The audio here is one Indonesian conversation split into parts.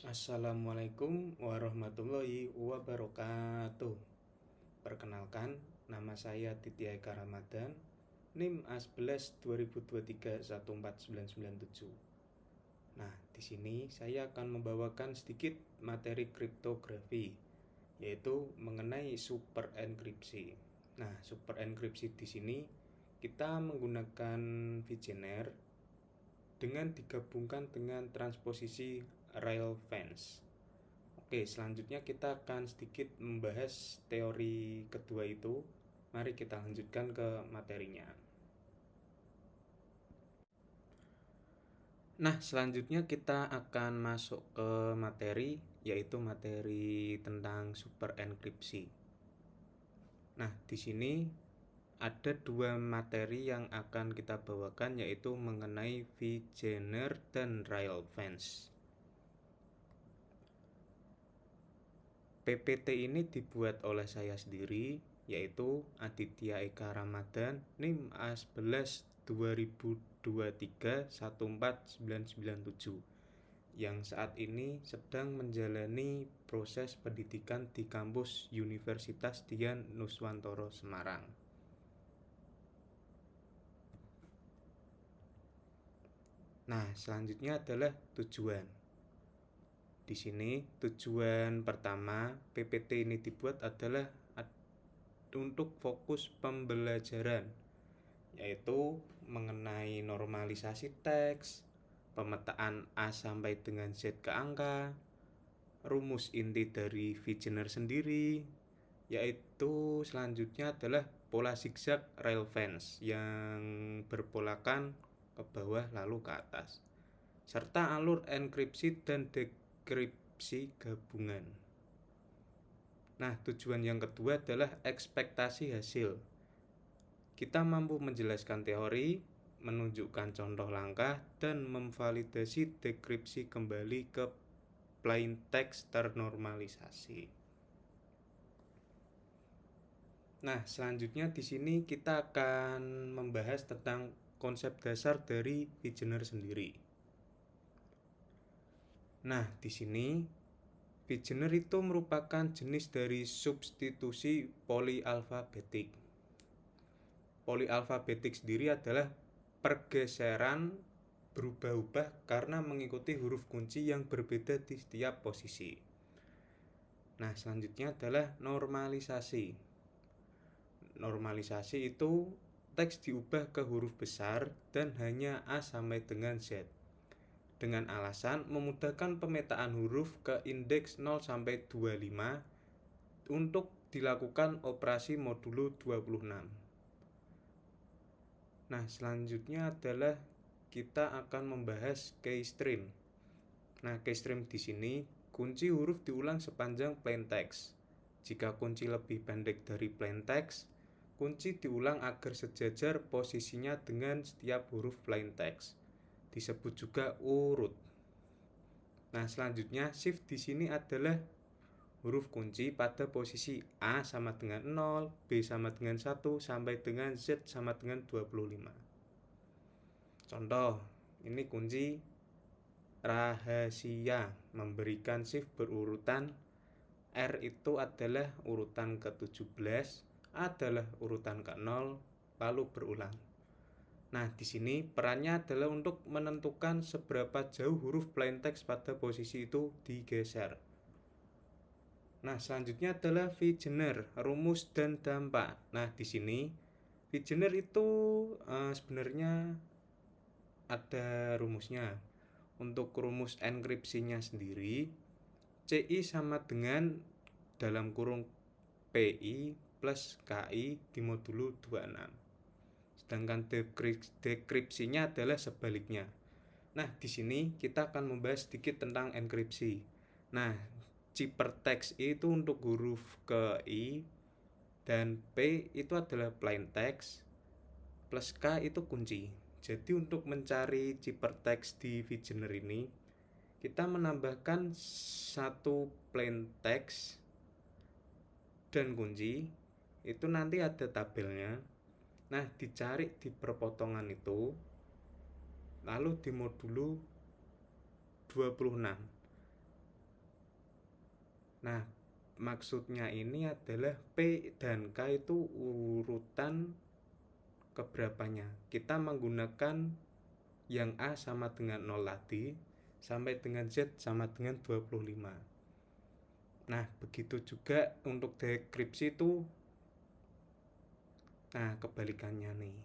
Assalamualaikum warahmatullahi wabarakatuh. Perkenalkan, nama saya Titi Eka Ramadan, NIM A11 2023 14997. Nah, di sini saya akan membawakan sedikit materi kriptografi, yaitu mengenai super enkripsi. Nah, super enkripsi di sini kita menggunakan Vigener dengan digabungkan dengan transposisi Rail-Fence. Oke, selanjutnya kita akan sedikit membahas teori kedua itu. Mari kita lanjutkan ke materinya. Nah, selanjutnya kita akan masuk ke materi, yaitu materi tentang super enkripsi. Nah, di sini ada dua materi yang akan kita bawakan, yaitu mengenai Vigener dan Rail-Fence. PPT ini dibuat oleh saya sendiri, yaitu Aditya Eka Ramadan, NIM A11 2023 14997, yang saat ini sedang menjalani proses pendidikan di kampus Universitas Dian Nuswantoro Semarang. Nah, selanjutnya adalah tujuan. Di sini tujuan pertama PPT ini dibuat adalah untuk fokus pembelajaran, yaitu mengenai normalisasi teks, pemetaan A sampai dengan Z ke angka, rumus inti dari Vigener sendiri, yaitu selanjutnya adalah pola zigzag Rail-Fence yang berpolakan ke bawah lalu ke atas, serta alur enkripsi dan dekripsi gabungan. Nah, tujuan yang kedua adalah ekspektasi hasil. Kita mampu menjelaskan teori, menunjukkan contoh langkah, dan memvalidasi dekripsi kembali ke plain text ternormalisasi. Nah, selanjutnya di sini kita akan membahas tentang konsep dasar dari Vigener sendiri. Nah, di sini Vigener itu merupakan jenis dari substitusi polialfabetik. Polialfabetik sendiri adalah pergeseran berubah-ubah karena mengikuti huruf kunci yang berbeda di setiap posisi. Nah, selanjutnya adalah normalisasi. Normalisasi itu teks diubah ke huruf besar dan hanya A sampai dengan Z, dengan alasan memudahkan pemetaan huruf ke indeks 0 sampai 25 untuk dilakukan operasi modulo 26. Nah, selanjutnya adalah kita akan membahas keystream. Nah, keystream di sini kunci huruf diulang sepanjang plain text. Jika kunci lebih pendek dari plain text, kunci diulang agar sejajar posisinya dengan setiap huruf plain text. Disebut juga urut. Nah, selanjutnya shift di sini adalah huruf kunci pada posisi A sama dengan 0, B sama dengan 1, sampai dengan Z sama dengan 25. Contoh, ini kunci rahasia, memberikan shift berurutan. R itu adalah urutan ke-17, A adalah urutan ke-0, lalu berulang. Nah, di sini perannya adalah untuk menentukan seberapa jauh huruf plain text pada posisi itu digeser. Nah, selanjutnya adalah Vigener, rumus dan dampak. Nah, di sini Vigener itu sebenarnya ada rumusnya. Untuk rumus enkripsinya sendiri, CI sama dengan dalam kurung PI plus KI dimodulo 26. Sedangkan dekripsinya adalah sebaliknya. Nah, di sini kita akan membahas sedikit tentang enkripsi. Nah, ciphertext itu untuk huruf ke I dan P itu adalah plain text plus K itu kunci. Jadi untuk mencari ciphertext di Vigener ini, kita menambahkan satu plain text dan kunci. Itu nanti ada tabelnya. Nah, dicari di perpotongan itu, lalu di modulo 26. Nah, maksudnya ini adalah P dan K itu urutan keberapanya. Kita menggunakan yang A sama dengan 0 tadi sampai dengan Z sama dengan 25. Nah, begitu juga untuk dekripsi itu. Nah, kebalikannya nih.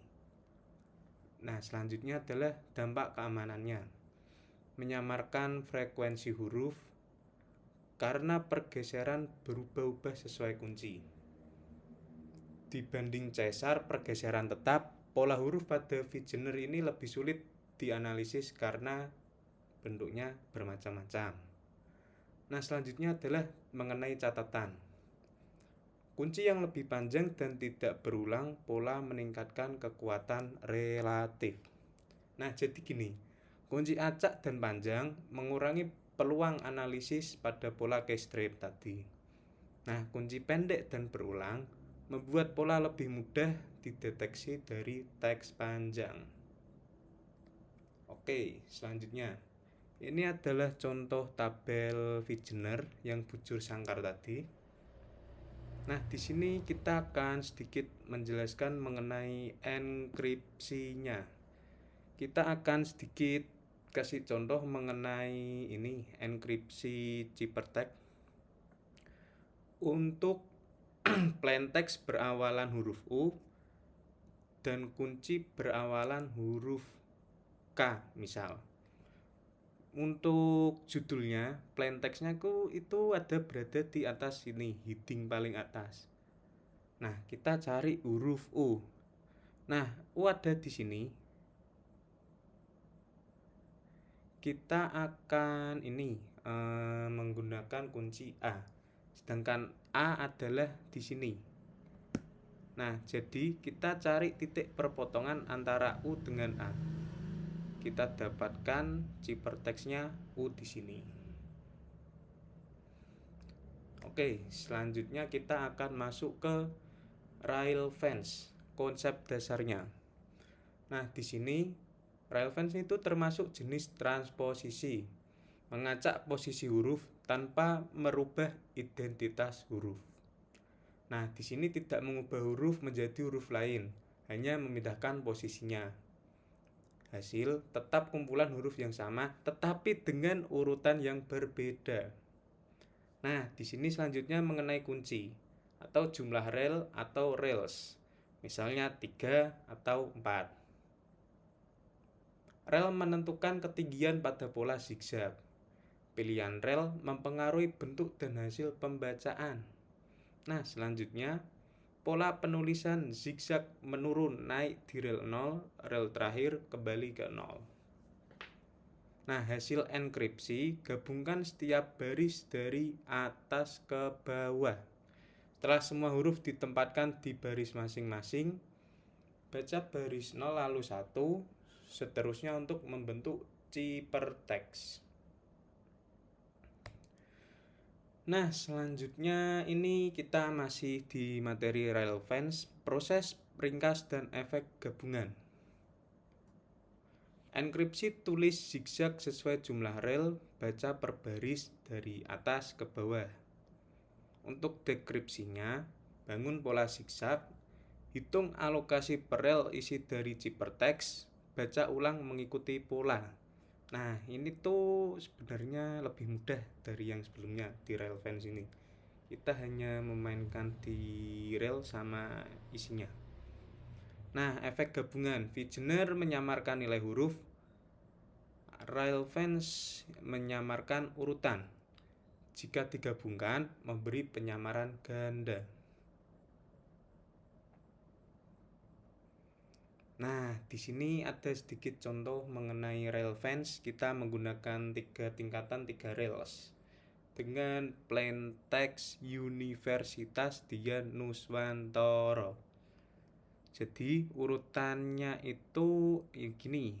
Nah, selanjutnya adalah dampak keamanannya. Menyamarkan frekuensi huruf karena pergeseran berubah-ubah sesuai kunci. Dibanding Caesar pergeseran tetap, pola huruf pada Wegener ini lebih sulit dianalisis karena bentuknya bermacam-macam. Nah, selanjutnya adalah mengenai catatan. Kunci yang lebih panjang dan tidak berulang pola meningkatkan kekuatan relatif. Nah, jadi gini, kunci acak dan panjang mengurangi peluang analisis pada pola K-strip tadi. Nah, kunci pendek dan berulang membuat pola lebih mudah dideteksi dari teks panjang. Oke, selanjutnya. Ini adalah contoh tabel Wegener yang bujur sangkar tadi. Nah, di sini kita akan sedikit menjelaskan mengenai enkripsinya. Kita akan sedikit kasih contoh mengenai ini enkripsi ciphertext. Untuk plain text berawalan huruf U dan kunci berawalan huruf K misal. Untuk judulnya plain textnya itu ada berada di atas sini, heading paling atas. Nah, kita cari huruf U. Nah, U ada di sini. Kita akan menggunakan kunci A. Sedangkan A adalah di sini. Nah, jadi kita cari titik perpotongan antara U dengan A. Kita dapatkan ciphertextnya U di sini. Oke, selanjutnya kita akan masuk ke Railfans, konsep dasarnya. Nah, di sini Railfans itu termasuk jenis transposisi, mengacak posisi huruf tanpa merubah identitas huruf. Nah, di sini tidak mengubah huruf menjadi huruf lain, hanya memindahkan posisinya. Hasil tetap kumpulan huruf yang sama, tetapi dengan urutan yang berbeda. Nah, di sini selanjutnya mengenai kunci atau jumlah rel atau rails. Misalnya 3 atau 4. Rel menentukan ketinggian pada pola zigzag. Pilihan rel mempengaruhi bentuk dan hasil pembacaan. Nah, selanjutnya pola penulisan zigzag menurun naik di rel 0, rel terakhir kembali ke 0. Nah, hasil enkripsi gabungkan setiap baris dari atas ke bawah. Setelah semua huruf ditempatkan di baris masing-masing, baca baris 0 lalu 1, seterusnya untuk membentuk ciphertext. Nah, selanjutnya ini kita masih di materi Railfans, proses ringkas dan efek gabungan. Enkripsi tulis zigzag sesuai jumlah rel, baca per baris dari atas ke bawah. Untuk dekripsinya, bangun pola zigzag, hitung alokasi per rel isi dari ciphertext, baca ulang mengikuti pola. Nah, ini tuh sebenarnya lebih mudah dari yang sebelumnya di Railfans ini. Kita hanya memainkan di rel sama isinya. Nah, efek gabungan. Wegener menyamarkan nilai huruf. Railfans menyamarkan urutan. Jika digabungkan, memberi penyamaran ganda. Nah, di sini ada sedikit contoh mengenai Railfans. Kita menggunakan 3 tingkatan 3 rails dengan plain text Universitas Dian Nuswantoro. Jadi urutannya itu gini.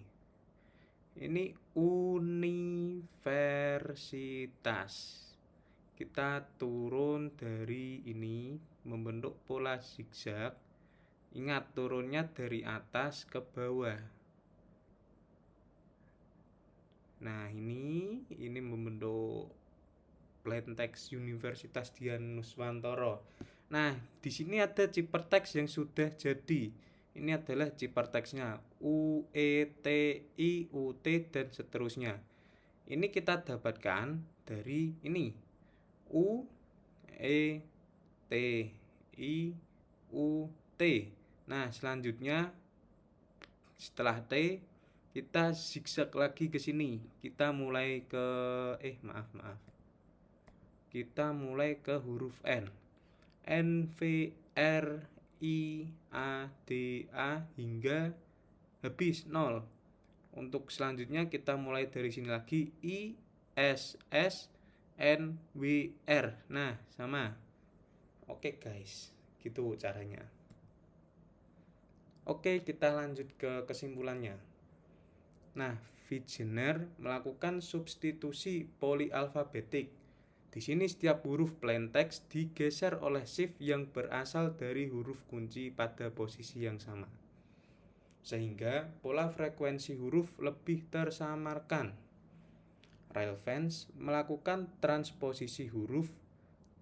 Ini universitas. Kita turun dari ini membentuk pola zigzag. Ingat, turunnya dari atas ke bawah. Nah, ini membentuk plain Plaintext Universitas Dian Nuswantoro. Nah, di sini ada ciphertext yang sudah jadi. Ini adalah ciphertextnya U, E, T, I, U, T, dan seterusnya. Ini kita dapatkan dari ini U, E, T, I, U, T. Nah, selanjutnya setelah T kita zigzag lagi ke sini. Kita mulai ke maaf. Kita mulai ke huruf N. N, V, R, I, A, D, A hingga habis 0. Untuk selanjutnya kita mulai dari sini lagi I, S, S, N, W, R. Nah, sama. Oke guys, gitu caranya. Oke, kita lanjut ke kesimpulannya. Nah, Wegener melakukan substitusi polyalfabetik. Di sini setiap huruf plaintext digeser oleh shift yang berasal dari huruf kunci pada posisi yang sama. Sehingga pola frekuensi huruf lebih tersamarkan. Railfans melakukan transposisi huruf,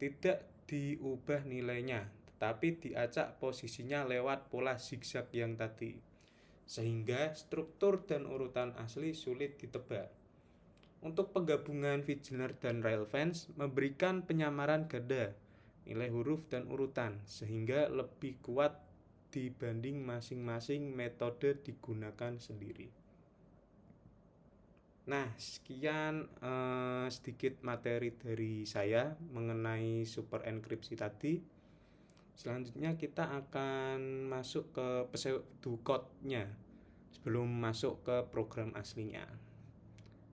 tidak diubah nilainya, tetapi diacak posisinya lewat pola zigzag yang tadi. Sehingga struktur dan urutan asli sulit ditebak. Untuk penggabungan Wegener dan Railfans memberikan penyamaran ganda, nilai huruf dan urutan, sehingga lebih kuat dibanding masing-masing metode digunakan sendiri. Nah, sekian sedikit materi dari saya mengenai super enkripsi tadi. Selanjutnya kita akan masuk ke pseudocode-nya sebelum masuk ke program aslinya.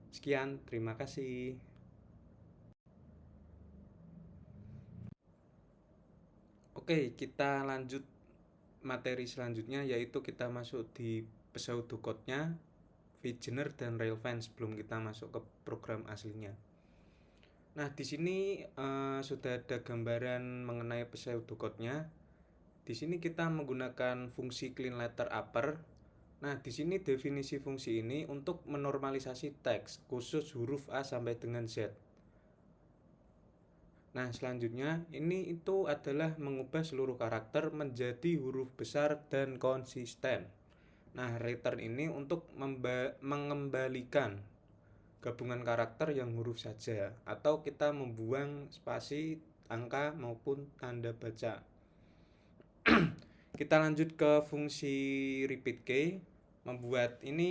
Sekian, terima kasih. Oke, kita lanjut materi selanjutnya, yaitu kita masuk di pseudocode-nya Wegener dan Railfans sebelum kita masuk ke program aslinya. Nah, di sini sudah ada gambaran mengenai pseudocode-nya. Di sini kita menggunakan fungsi clean letter upper. Nah, di sini definisi fungsi ini untuk menormalisasi teks khusus huruf A sampai dengan Z. Nah, selanjutnya ini itu adalah mengubah seluruh karakter menjadi huruf besar dan konsisten. Nah, return ini untuk mengembalikan gabungan karakter yang huruf saja, atau kita membuang spasi, angka maupun tanda baca. Kita lanjut ke fungsi repeat key.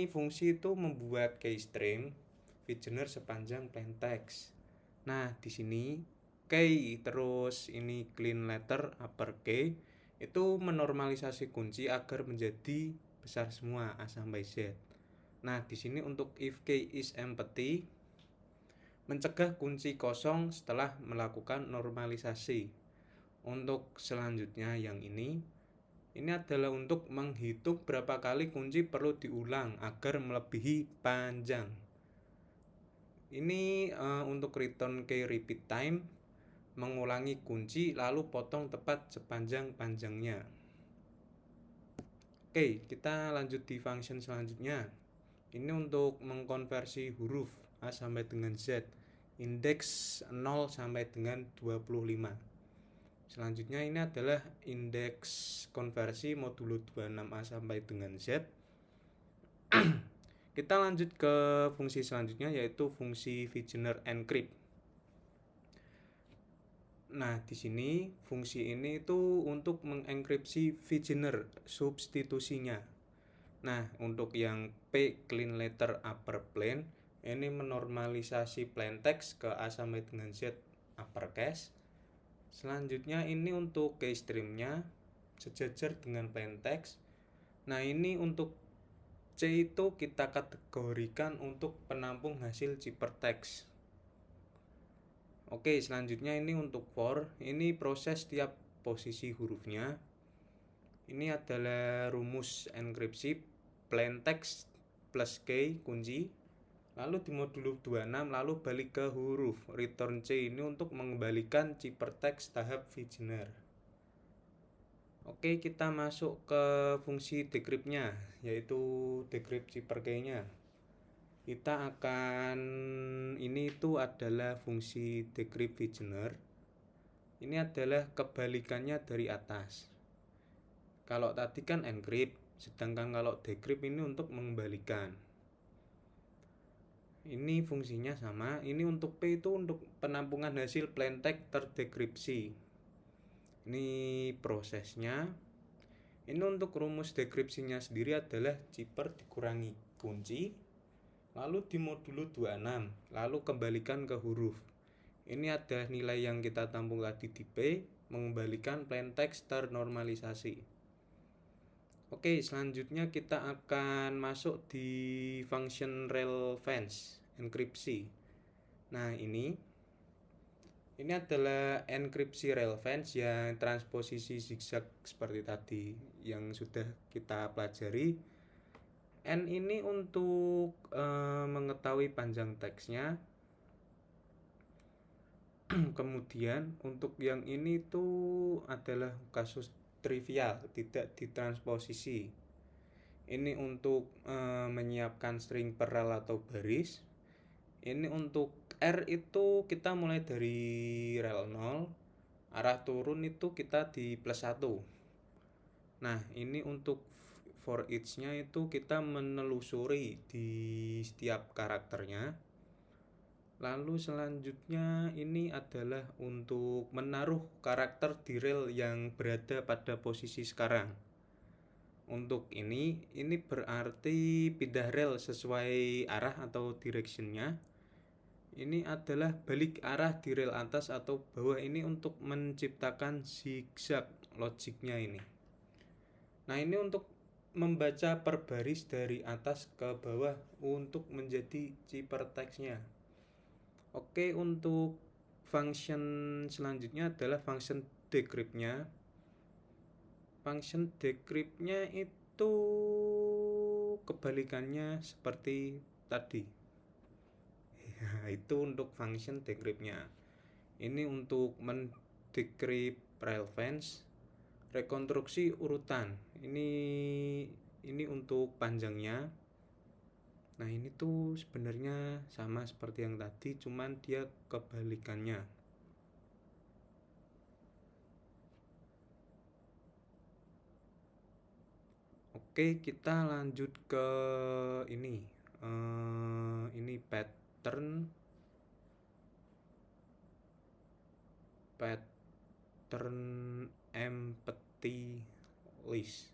Fungsi itu membuat keystring Wegener sepanjang plaintext. Nah, di sini key terus ini clean letter upper key itu menormalisasi kunci agar menjadi besar semua A sampai Z. Nah, di sini untuk if key is empty mencegah kunci kosong setelah melakukan normalisasi. Untuk selanjutnya yang ini adalah untuk menghitung berapa kali kunci perlu diulang agar melebihi panjang. Ini untuk return key repeat time, mengulangi kunci lalu potong tepat sepanjang-panjangnya. Oke, kita lanjut di function selanjutnya. Ini untuk mengkonversi huruf A sampai dengan Z, indeks 0 sampai dengan 25. Selanjutnya ini adalah indeks konversi modulo 26A sampai dengan Z. Kita lanjut ke fungsi selanjutnya, yaitu fungsi Wegener encrypt. Nah, di sini fungsi ini itu untuk mengenkripsi Wegener substitusinya. Nah, untuk yang P clean letter upper plain ini menormalisasi plaintext ke A sampai dengan Z uppercase. Selanjutnya ini untuk keystreamnya sejajar dengan plaintext. Nah, ini untuk C itu kita kategorikan untuk penampung hasil ciphertext. Oke, selanjutnya ini untuk for, ini proses tiap posisi hurufnya. Ini adalah rumus enkripsi plaintext plus key kunci. Lalu di modulo 26 lalu balik ke huruf. Return C ini untuk mengembalikan ciphertext tahap Wegener. Oke, kita masuk ke fungsi decrypt-nya, yaitu decrypt cipher key-nya. kita akan ini itu adalah fungsi decrypt Vigener. Ini adalah kebalikannya dari atas. Kalau tadi kan encrypt, sedangkan kalau decrypt ini untuk mengembalikan. Ini fungsinya sama. Ini untuk P itu untuk penampungan hasil plaintext terdekripsi. Ini prosesnya. Ini untuk rumus dekripsinya sendiri adalah zipper dikurangi kunci, lalu dimodulo 26, lalu kembalikan ke huruf. Ini ada nilai yang kita tampung tadi di P, mengembalikan plaintext ternormalisasi. Oke, selanjutnya kita akan masuk di function relevance enkripsi. Nah, ini adalah enkripsi relevance yang transposisi zigzag seperti tadi yang sudah kita pelajari. N ini untuk mengetahui panjang teksnya. Kemudian untuk yang ini tuh adalah kasus trivial, tidak ditransposisi. Ini untuk menyiapkan string per rel atau baris. Ini untuk R itu kita mulai dari rel 0, arah turun itu kita di plus 1. Nah, ini untuk for each-nya itu kita menelusuri di setiap karakternya. Lalu selanjutnya ini adalah untuk menaruh karakter di rel yang berada pada posisi sekarang. Untuk ini berarti pindah rel sesuai arah atau direction-nya. Ini adalah balik arah di rel atas atau bawah, ini untuk menciptakan zigzag logiknya ini. Nah, ini untuk membaca per baris dari atas ke bawah untuk menjadi ciphertextnya. Oke, untuk function selanjutnya adalah function decrypt-nya. Function decrypt-nya itu kebalikannya seperti tadi. Ya, itu untuk function decrypt-nya. Ini untuk mendecrypt relevance, rekonstruksi urutan. Ini untuk panjangnya. Nah, ini tuh sebenarnya sama seperti yang tadi, cuman dia kebalikannya. Oke, kita lanjut ke ini. Ini pattern empty list.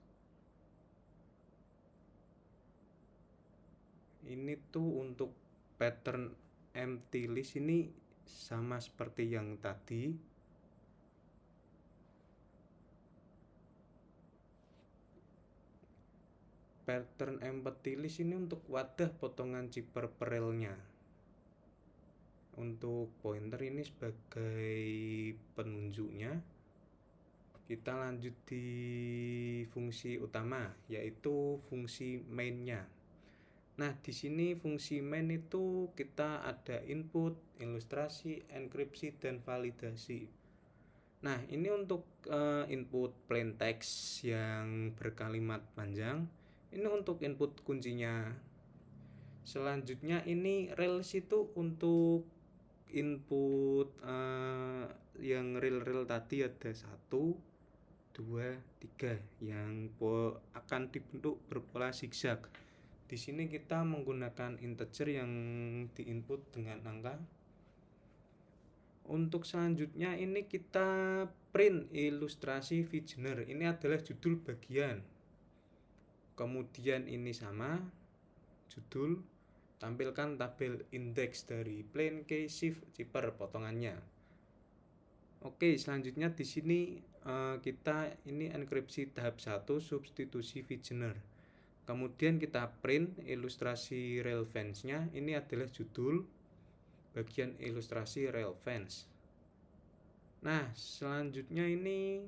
Ini tuh untuk pattern empty list ini sama seperti yang tadi. Pattern empty list ini untuk wadah potongan zipper perelnya. Untuk pointer ini sebagai penunjuknya. Kita lanjut di fungsi utama, yaitu fungsi main-nya. Nah, di sini fungsi main itu kita ada input, ilustrasi, enkripsi, dan validasi. Nah, ini untuk input plain text yang berkalimat panjang. Ini untuk input kuncinya. Selanjutnya ini rails itu untuk input yang rel tadi ada 1, 2, 3 yang akan dibentuk berpola zigzag. Di sini kita menggunakan integer yang diinput dengan angka. Untuk selanjutnya ini kita print ilustrasi Vigener. Ini adalah judul bagian. Kemudian ini sama judul, tampilkan tabel indeks dari plain key shift zipper potongannya. Oke, selanjutnya di sini kita ini enkripsi tahap 1 substitusi Vigener. Kemudian kita print ilustrasi relevance-nya. Ini adalah judul bagian ilustrasi relevance. Nah, selanjutnya ini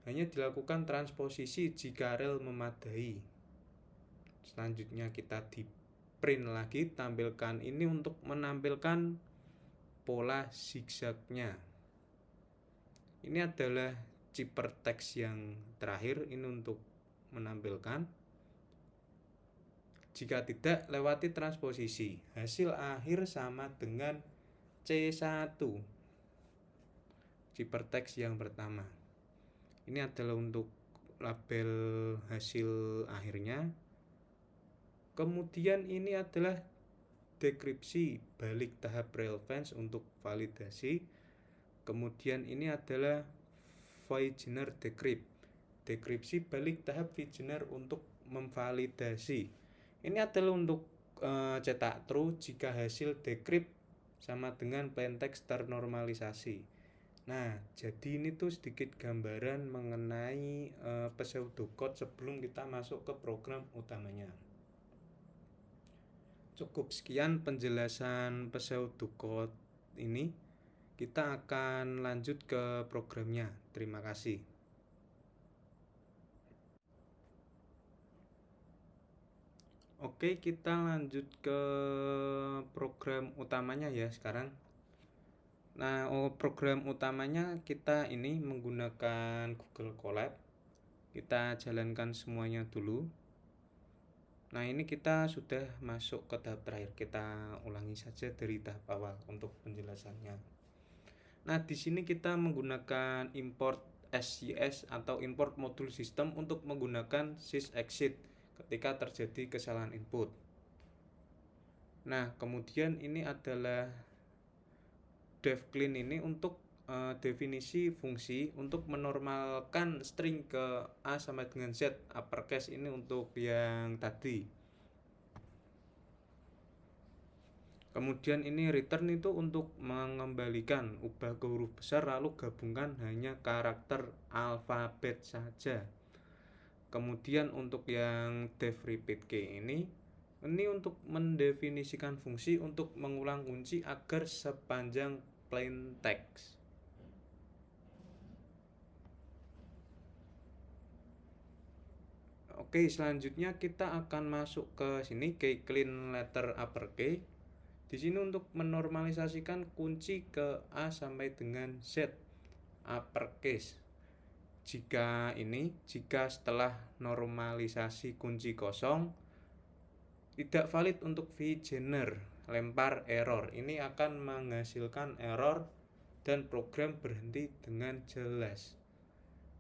hanya dilakukan transposisi jika rel memadai. Selanjutnya kita di print lagi, tampilkan ini untuk menampilkan pola zigzagnya. Ini adalah ciphertext yang terakhir, ini untuk menampilkan. Jika tidak, lewati transposisi. Hasil akhir sama dengan C1, ciphertext yang pertama. Ini adalah untuk label hasil akhirnya. Kemudian ini adalah dekripsi balik tahap relevance untuk validasi. Kemudian ini adalah Wegener decrypt, dekripsi balik tahap Wegener untuk memvalidasi. Ini adalah untuk cetak true jika hasil decrypt sama dengan plaintext ternormalisasi. Nah, jadi ini tuh sedikit gambaran mengenai pseudocode sebelum kita masuk ke program utamanya. Cukup sekian penjelasan pseudocode ini. Kita akan lanjut ke programnya. Terima kasih. Oke, kita lanjut ke program utamanya ya sekarang. Nah, program utamanya kita ini menggunakan Google Colab. Kita jalankan semuanya dulu. Nah, ini kita sudah masuk ke tahap terakhir. Kita ulangi saja dari tahap awal untuk penjelasannya. Nah, di sini kita menggunakan import SYS atau import module system untuk menggunakan sysexit ketika terjadi kesalahan input. Nah, kemudian ini adalah devclean ini untuk definisi fungsi untuk menormalkan string ke A sama dengan Z uppercase ini untuk yang tadi. Kemudian ini return itu untuk mengembalikan, ubah ke huruf besar lalu gabungkan hanya karakter alfabet saja. Kemudian untuk yang def repeat key ini untuk mendefinisikan fungsi untuk mengulang kunci agar sepanjang plain text. Oke, selanjutnya kita akan masuk ke sini key clean letter uppercase. Di sini untuk menormalisasikan kunci ke A sampai dengan Z uppercase. Jika setelah normalisasi kunci kosong tidak valid untuk Wegener, lempar error. Ini akan menghasilkan error dan program berhenti dengan jelas.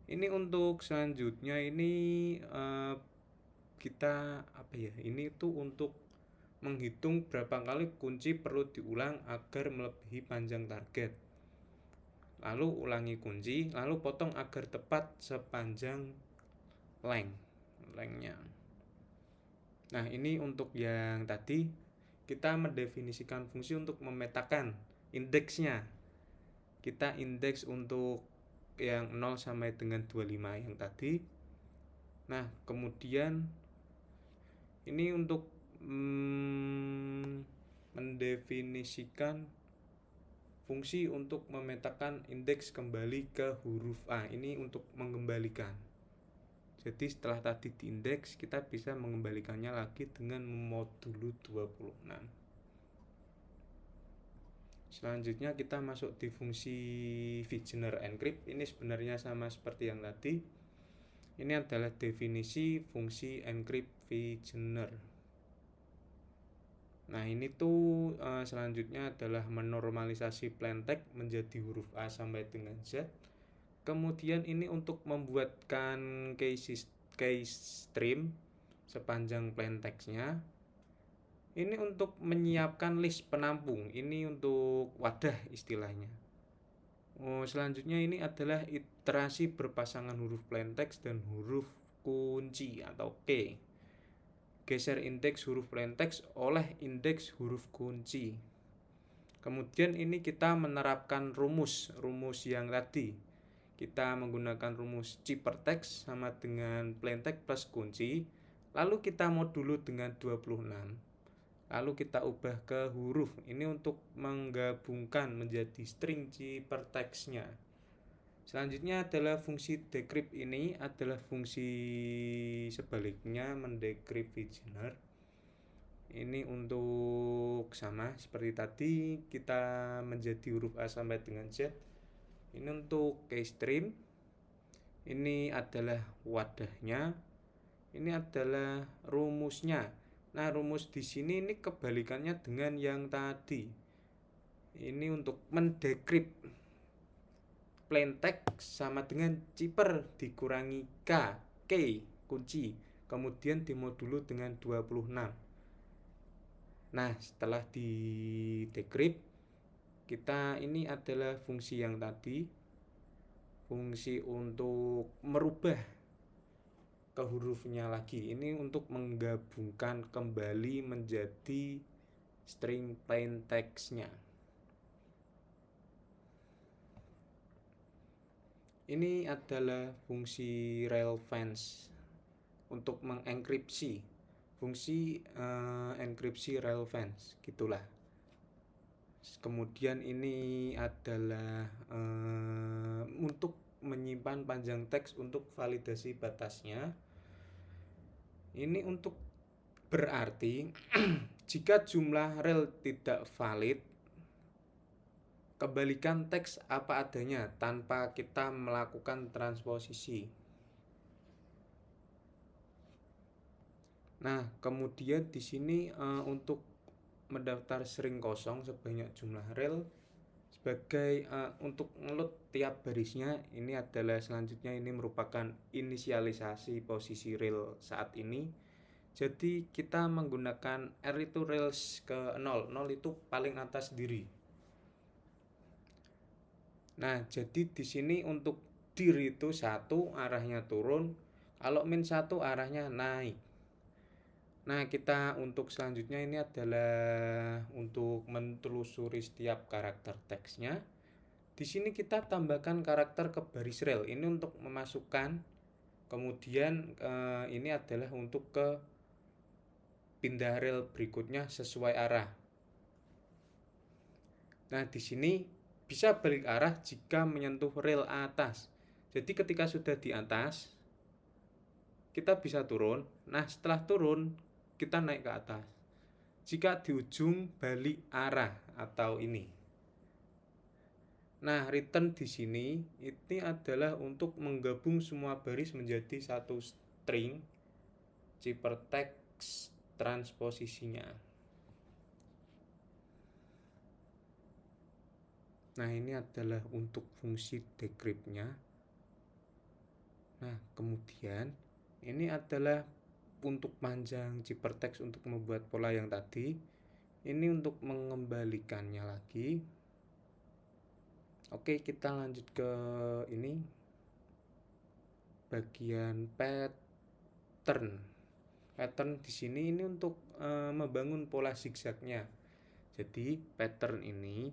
Ini untuk selanjutnya ini kita ini tuh untuk menghitung berapa kali kunci perlu diulang agar melebihi panjang target. Lalu ulangi kunci, lalu potong agar tepat sepanjang lengthnya. Nah, ini untuk yang tadi kita mendefinisikan fungsi untuk memetakan indeksnya. Kita indeks untuk yang 0 sampai dengan 25 yang tadi. Nah, kemudian ini untuk mendefinisikan fungsi untuk memetakan indeks kembali ke huruf A. Ini untuk mengembalikan. Jadi setelah tadi diindeks, kita bisa mengembalikannya lagi dengan modulu 26. Selanjutnya kita masuk di fungsi Wegener encrypt. Ini sebenarnya sama seperti yang tadi. Ini adalah definisi fungsi encrypt Wegener. Nah, ini tuh selanjutnya adalah menormalisasi plaintext menjadi huruf A sampai dengan Z. Kemudian ini untuk membuatkan case stream sepanjang plaintextnya. Ini untuk menyiapkan list penampung. Ini untuk wadah istilahnya. Selanjutnya ini adalah iterasi berpasangan huruf plaintext dan huruf kunci atau key. Geser indeks huruf plaintext oleh indeks huruf kunci. Kemudian ini kita menerapkan rumus yang tadi. Kita menggunakan rumus ciphertext sama dengan plaintext plus kunci. Lalu kita modulu dengan 26. Lalu kita ubah ke huruf. Ini untuk menggabungkan menjadi string ciphertextnya. Selanjutnya adalah fungsi decrypt. Ini adalah fungsi sebaliknya mendecrypt Wegener. Ini untuk sama seperti tadi kita menjadi huruf A sampai dengan Z. Ini untuk keystream. Ini adalah wadahnya. Ini adalah rumusnya. Nah, rumus di sini ini kebalikannya dengan yang tadi. Ini untuk mendekrip plain text sama dengan ciper dikurangi k kunci, kemudian dimodulo dengan 26. Nah, setelah di decrypt, kita ini adalah fungsi yang tadi, fungsi untuk merubah ke hurufnya lagi. Ini untuk menggabungkan kembali menjadi string plain text-nya. Ini adalah fungsi relevance untuk mengenkripsi, fungsi enkripsi relevance gitulah. Kemudian ini adalah untuk menyimpan panjang teks untuk validasi batasnya. Ini untuk berarti jika jumlah rel tidak valid, kembalikan teks apa adanya tanpa kita melakukan transposisi. Nah, kemudian di sini untuk mendaftar string kosong sebanyak jumlah rel sebagai untuk ngeload tiap barisnya, ini adalah selanjutnya ini merupakan inisialisasi posisi rel saat ini. Jadi kita menggunakan R itu rails ke 0 itu paling atas sendiri. Nah, jadi di sini untuk dir itu 1 arahnya turun, kalau min 1 arahnya naik. Nah, kita untuk selanjutnya ini adalah untuk menelusuri setiap karakter teksnya. Di sini kita tambahkan karakter ke baris rel. Ini untuk memasukkan, kemudian ini adalah untuk ke pindah rel berikutnya sesuai arah. Nah, di sini bisa balik arah jika menyentuh rel atas. Jadi ketika sudah di atas, kita bisa turun. Nah, setelah turun, kita naik ke atas. Jika di ujung, balik arah atau ini. Nah, return di sini ini adalah untuk menggabung semua baris menjadi satu string ciphertext transposisinya. Nah, ini adalah untuk fungsi decrypt-nya. Nah, kemudian ini adalah untuk panjang ciphertext untuk membuat pola yang tadi. Ini untuk mengembalikannya lagi. Oke, kita lanjut ke ini bagian pattern. Pattern di sini ini untuk membangun pola zigzagnya. Jadi pattern ini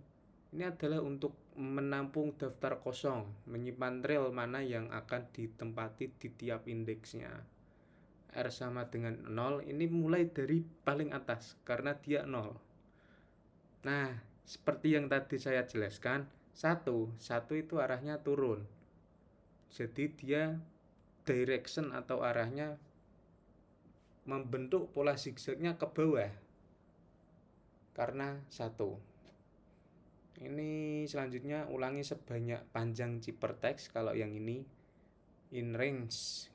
adalah untuk menampung daftar kosong, menyimpan rel mana yang akan ditempati di tiap indeksnya. R sama dengan 0 ini mulai dari paling atas karena dia 0. Nah, seperti yang tadi saya jelaskan, 1 itu arahnya turun. Jadi dia direction atau arahnya membentuk pola zigzagnya ke bawah karena 1. Ini selanjutnya ulangi sebanyak panjang ciphertext. Kalau yang ini in range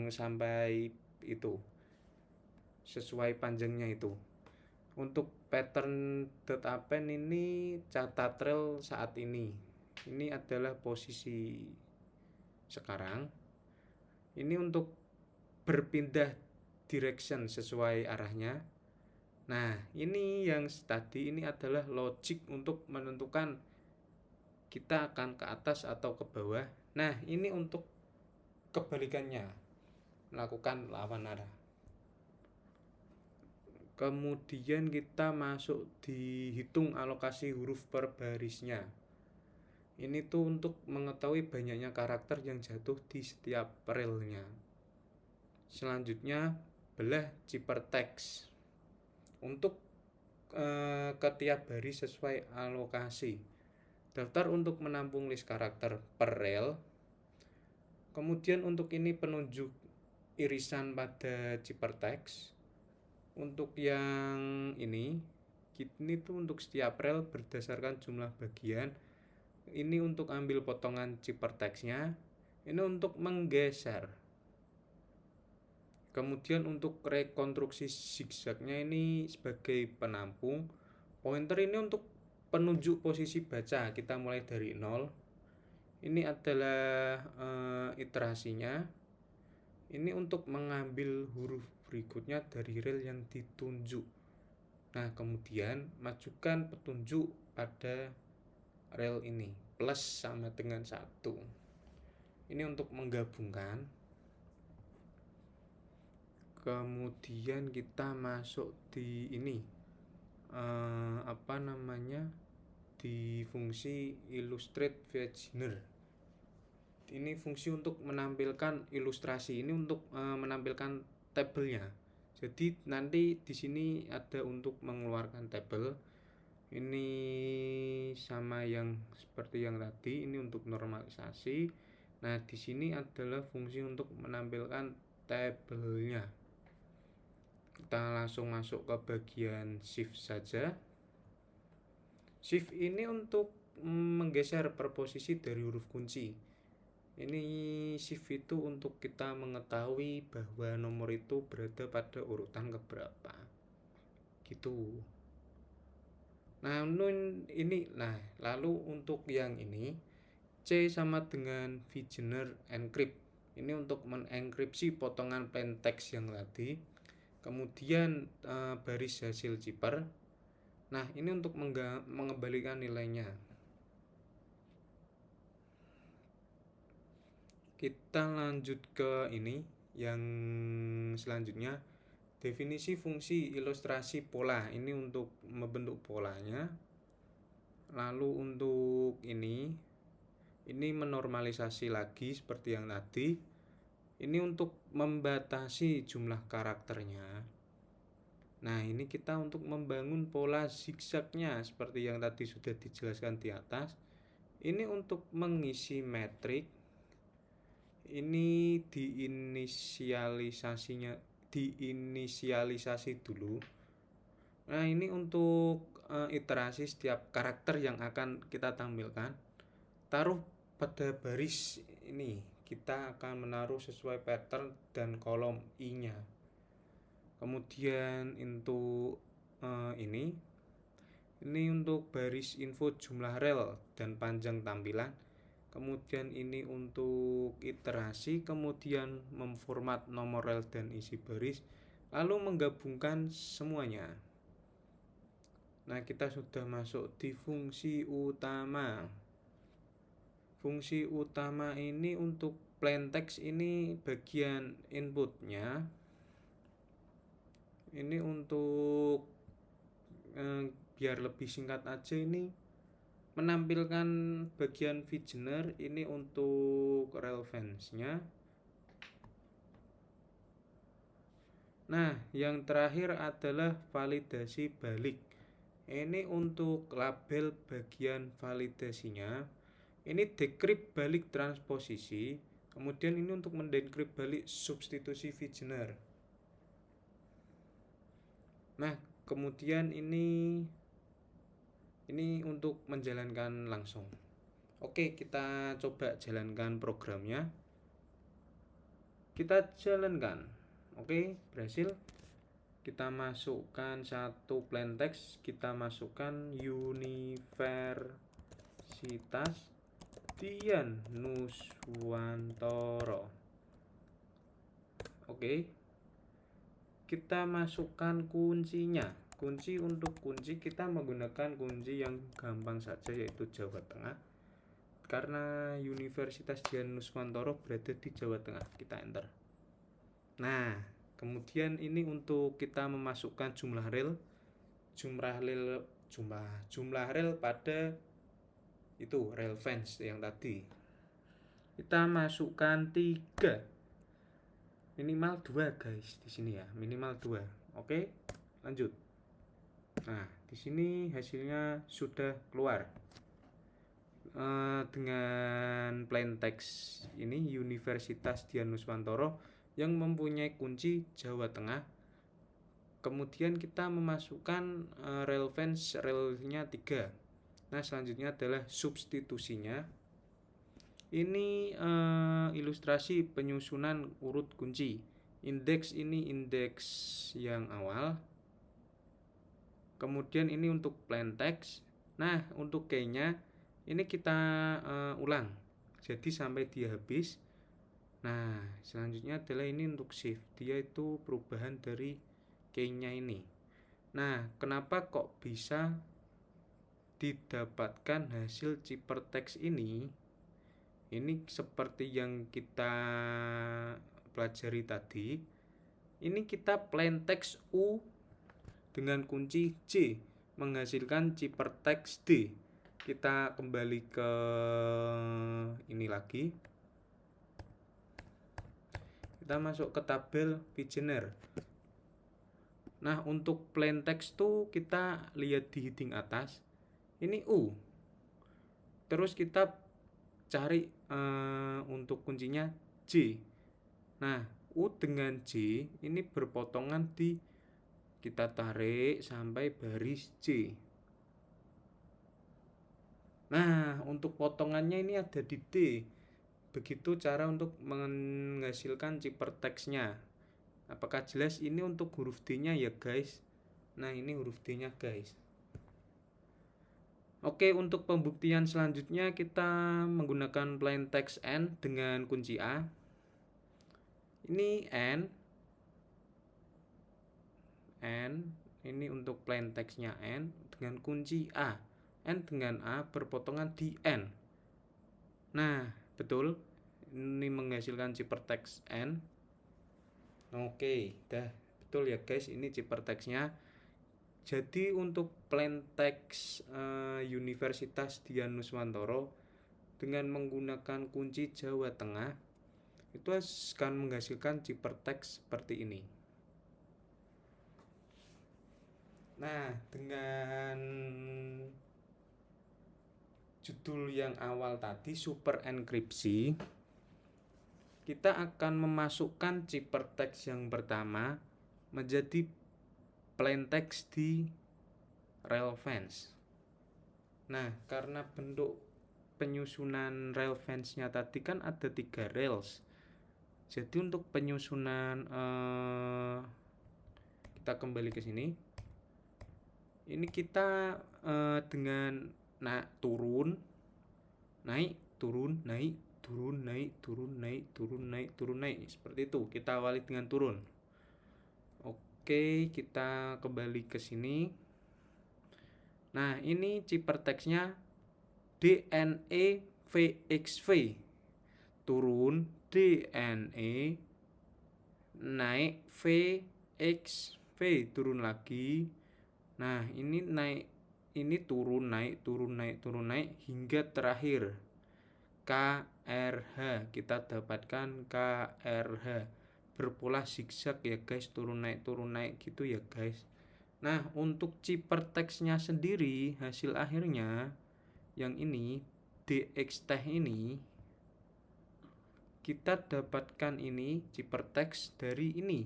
sampai itu sesuai panjangnya itu. Untuk pattern .append ini catat rel saat ini. Ini adalah posisi sekarang. Ini untuk berpindah direction sesuai arahnya. Nah, ini yang tadi ini adalah logic untuk menentukan kita akan ke atas atau ke bawah. Nah, ini untuk kebalikannya, melakukan lawan arah. Kemudian kita masuk dihitung alokasi huruf per barisnya. Ini tuh untuk mengetahui banyaknya karakter yang jatuh di setiap relnya. Selanjutnya belah ciphertext untuk ke tiap baris sesuai alokasi. Daftar untuk menampung list karakter per rel. Kemudian untuk ini penunjuk irisan pada ciphertext. Untuk yang ini tuh untuk setiap rel berdasarkan jumlah bagian. Ini untuk ambil potongan ciphertext-nya. Ini untuk menggeser. Kemudian untuk rekonstruksi zigzagnya ini sebagai penampung. Pointer ini untuk penunjuk posisi baca. Kita mulai dari 0. Ini adalah iterasinya. Ini untuk mengambil huruf berikutnya dari rel yang ditunjuk. Nah, kemudian majukan petunjuk pada rel ini. Plus sama dengan 1. Ini untuk menggabungkan. Kemudian kita masuk di ini di fungsi illustrate beginner. Ini fungsi untuk menampilkan ilustrasi, ini untuk menampilkan tabelnya. Jadi nanti di sini ada untuk mengeluarkan tabel. Ini sama yang seperti yang tadi, ini untuk normalisasi. Nah, di sini adalah fungsi untuk menampilkan tabelnya. Kita langsung masuk ke bagian shift saja. Shift ini untuk menggeser perposisi dari huruf kunci. Ini shift itu untuk kita mengetahui bahwa nomor itu berada pada urutan keberapa. Gitu. Lalu untuk yang ini C sama dengan beginner encrypt. Ini untuk menenkripsi potongan plain text yang tadi. Kemudian baris hasil zipper. Nah, ini untuk mengembalikan nilainya. Kita lanjut ke ini yang selanjutnya, definisi fungsi ilustrasi pola. Ini untuk membentuk polanya. Lalu untuk ini menormalisasi lagi seperti yang tadi. Ini untuk membatasi jumlah karakternya. Nah, ini kita untuk membangun pola zigzagnya seperti yang tadi sudah dijelaskan di atas. Ini untuk mengisi metrik. Ini diinisialisasi dulu. Nah, ini untuk iterasi setiap karakter yang akan kita tampilkan. Taruh pada baris ini. Kita akan menaruh sesuai pattern dan kolom I-nya. Kemudian untuk ini untuk baris info jumlah rel dan panjang tampilan. Kemudian ini untuk iterasi, kemudian memformat nomor rel dan isi baris, lalu menggabungkan semuanya. Nah, kita sudah masuk di fungsi utama. Fungsi utama ini untuk plain text, ini bagian inputnya. Ini untuk biar lebih singkat aja, ini menampilkan bagian beginner. Ini untuk relevance-nya. Nah, yang terakhir adalah validasi balik. Ini untuk label bagian validasinya. Ini decrypt balik transposisi. Kemudian ini untuk mendecrypt balik substitusi beginner. Nah, kemudian ini untuk menjalankan langsung. Oke, kita coba jalankan programnya. Kita jalankan. Oke, berhasil. Kita masukkan satu plain text. Kita masukkan Universitas Dian Nuswantoro. Oke. Kita masukkan kuncinya. Untuk kunci kita menggunakan kunci yang gampang saja, yaitu Jawa Tengah. Karena Universitas Dian Nuswantoro berada di Jawa Tengah, kita enter. Nah, kemudian ini untuk kita memasukkan jumlah rel pada itu relevance yang tadi. Kita masukkan 3. Minimal 2, guys, di sini ya, minimal 2. Oke, lanjut. Nah, di sini hasilnya sudah keluar. Dengan plain text ini Universitas Dian Nuswantoro yang mempunyai kunci Jawa Tengah. Kemudian kita memasukkan relevance relnya 3. Nah, selanjutnya adalah substitusinya. Ini ilustrasi penyusunan urut kunci. Indeks ini indeks yang awal. Kemudian ini untuk plain text. Nah, untuk key-nya ini kita ulang. Jadi sampai dia habis. Nah, selanjutnya adalah ini untuk shift. Dia itu perubahan dari key-nya ini. Nah, kenapa kok bisa didapatkan hasil ciphertext ini? Ini seperti yang kita pelajari tadi. Ini kita plain text U dengan kunci J menghasilkan ciphertext D. Kita kembali ke ini lagi. Kita masuk ke tabel Vigener. Nah, untuk plain text tuh kita lihat di heading atas. Ini U. Terus kita cari untuk kuncinya J. Nah, U dengan J ini berpotongan di, kita tarik sampai baris J. Nah, untuk potongannya ini ada di D. Begitu cara untuk menghasilkan ciphertext-nya. Apakah jelas? Ini untuk huruf D-nya ya guys. Nah, ini huruf D-nya guys. Oke, untuk pembuktian selanjutnya kita menggunakan plain text N dengan kunci A. Ini N. Ini untuk plain text-nya N dengan kunci A. N dengan A berpotongan di N. Nah, betul. Ini menghasilkan ciphertext N. Oke, dah betul ya guys, ini ciphertext-nya. Jadi untuk plain text Universitas Dian Nuswantoro dengan menggunakan kunci Jawa Tengah itu akan menghasilkan ciphertext seperti ini. Nah, dengan judul yang awal tadi super enkripsi, kita akan memasukkan ciphertext yang pertama menjadi plain text di relevance. Nah, karena bentuk penyusunan relevance-nya tadi kan ada 3 rails. Jadi untuk penyusunan kita kembali ke sini. Ini kita dengan turun, naik, turun, naik, turun, naik, turun, naik, turun, naik, turun, naik. Seperti itu. Kita awali dengan turun. Oke, kita kembali ke sini. Nah, ini ciphertext-nya DNE VXV. Turun DNE, naik VXV, turun lagi. Nah, ini naik, ini turun, naik, turun, naik, turun, naik hingga terakhir KRH. Kita dapatkan KRH. Berpola zigzag ya guys, turun naik gitu ya guys. Nah, untuk ciphertext-nya sendiri hasil akhirnya yang ini DX teh ini kita dapatkan ini ciphertext dari ini.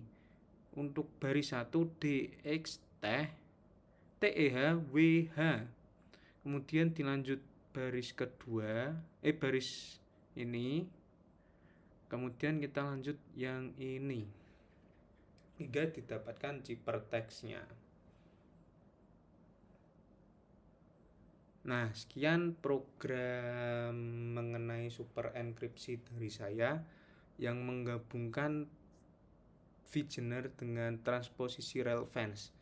Untuk baris 1 DX teh TEH WH. Kemudian dilanjut baris kedua baris ini. Kemudian kita lanjut yang ini hingga didapatkan ciphertext-nya. Nah, sekian program mengenai super enkripsi dari saya yang menggabungkan Vigener dengan transposisi relevance.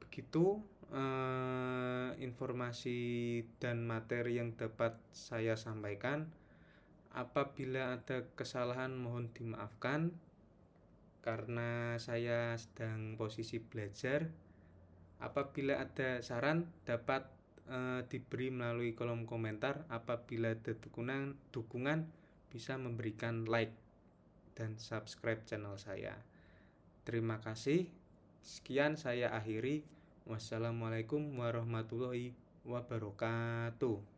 Begitu informasi dan materi yang dapat saya sampaikan. Apabila ada kesalahan mohon dimaafkan karena saya sedang posisi belajar. Apabila ada saran dapat diberi melalui kolom komentar. Apabila ada dukungan bisa memberikan like dan subscribe channel saya. Terima kasih. Sekian saya akhiri. Wassalamualaikum warahmatullahi wabarakatuh.